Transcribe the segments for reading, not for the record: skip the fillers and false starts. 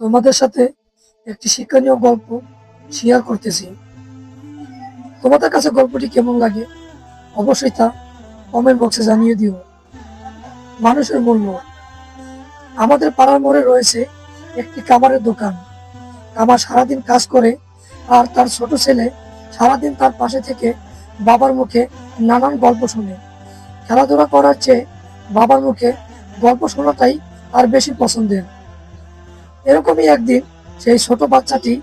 তোমাদের সাথে একটি শিক্ষণীয় গল্প শেয়ার করতেছি। তোমাদের কাছে গল্পটি কেমন লাগে অবশ্যই তা কমেন্ট বক্সে জানিয়ে দিও। মানুষের মূল্য। আমাদের পাড়ার মোড়ে রয়েছে একটি কামারের দোকান। কামার সারাদিন কাজ করে আর তার ছোট ছেলে সারাদিন তার পাশে থেকে বাবার মুখে নানান গল্প শুনে। খেলাধুলা করার চেয়ে বাবার মুখে গল্প শোনাটাই আর বেশি পছন্দের। এরকমই একদিন সেই ছোট বাচ্চাটি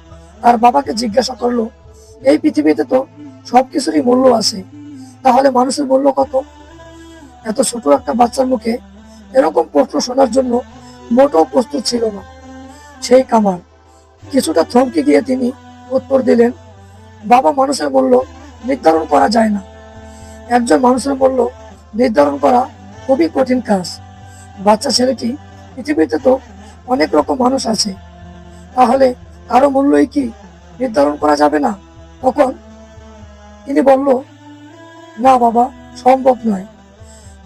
তার বাবাকে জিজ্ঞাসা করলো, এই পৃথিবীতে তো সবকিছুরই মূল্য আছে, তাহলে মানুষের মূল্য কত? এত ছোট একটা বাচ্চার মুখে এরকম প্রশ্ন শোনার জন্য মোটেও প্রস্তুত ছিল না সেই কামার। কিছুটা থমকে গিয়ে তিনি উত্তর দিলেন, বাবা, মানুষের মূল্য নির্ধারণ করা যায় না। একজন মানুষের মূল্য নির্ধারণ করা খুবই কঠিন কাজ। বাচ্চা ছেলেটি, পৃথিবীতে তো অনেক রকম মানুষ আছে, তাহলে কারো মূল্যই কি নির্ধারণ করা যাবে না? তখন তিনি বলল, না বাবা, সম্ভব নয়।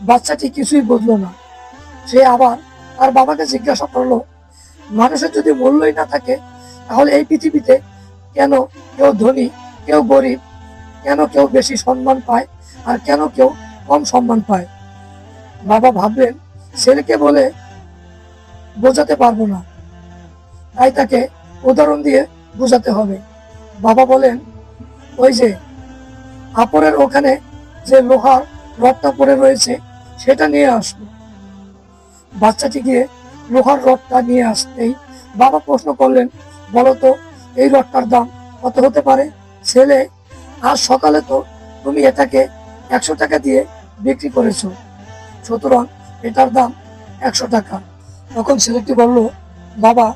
বাচ্চাটি কিছুই বুঝলো না। সে আবার তার বাবাকে জিজ্ঞাসা করলো, মানুষের যদি মূল্যই না থাকে, তাহলে এই পৃথিবীতে কেন কেউ ধনী, কেউ গরিব, কেন কেউ বেশি সম্মান পায় আর কেন কেউ কম সম্মান পায়? বাবা ভাবলেন ছেলেকে বলে বোঝাতে পারবো না, তাই তাকে উদাহরণ দিয়ে বোঝাতে হবে। বাবা বলেন, ওই যে আপরের ওখানে যে লোহার রডটা পড়ে রয়েছে সেটা নিয়ে আসবো। বাচ্চাটি গিয়ে লোহার রডটা নিয়ে আসতেই বাবা প্রশ্ন করলেন, বলতো এই রডটার দাম কত হতে পারে? ছেলে, আজ সকালে তো তুমি এটাকে 100 টাকা দিয়ে বিক্রি করেছো, সুতরাং এটার দাম 100 টাকা। তখন ছেলেটি বলল, বাবা,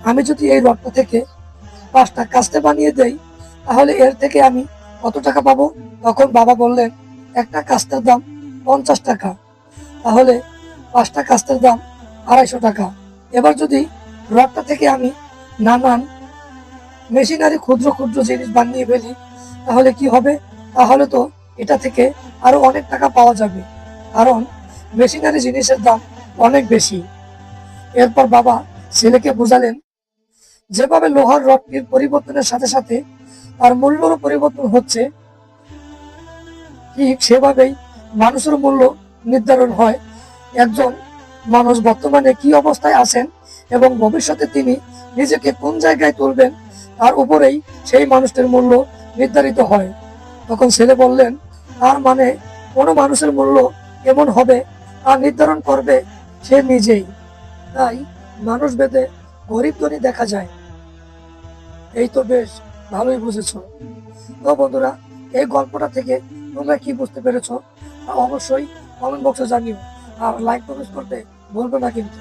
আমি যদি এই রডটা থেকে 5টা কাস্তে বানিয়ে দেই, তাহলে এর থেকে আমি কত টাকা পাবো? তখন বাবা বললেন, একটা কাস্তের দাম 50 টাকা, তাহলে 5টা কাস্তের দাম 250 টাকা। এবার যদি রডটা থেকে আমি নানান মেশিনারি ক্ষুদ্র ক্ষুদ্র জিনিস বানিয়ে ফেলি, তাহলে কি হবে? তাহলে তো এটা থেকে আরো অনেক টাকা পাওয়া যাবে, কারণ মেশিনারি জিনিসের দাম অনেক বেশি। এরপর বাবা ছেলেকে বোঝালেন, যেভাবে লোহার রডটির পরিবর্তনের সাথে সাথে তার মূল্যেরও পরিবর্তন হচ্ছে, ঠিক সেভাবেই মানুষের মূল্য নির্ধারণ হয়। একজন মানুষ বর্তমানে কি অবস্থায় আছেন এবং ভবিষ্যতে তিনি নিজেকে কোন জায়গায় তুলবেন, তার উপরেই সেই মানুষটির মূল্য নির্ধারিত হয়। তখন ছেলে বললেন, তার মানে কোনো মানুষের মূল্য কেমন হবে তা নির্ধারণ করবে সে নিজেই। তাই মানুষ ভেদে গরিব ধনী দেখা যায়। এই তো বেশ ভালোই বুঝেছো। তো বন্ধুরা, এই গল্পটা থেকে তোমরা কি বুঝতে পেরেছো তা অবশ্যই কমেন্ট বক্সে জানিও, আর লাইক কমেন্ট করতে ভুলবে না কিন্তু।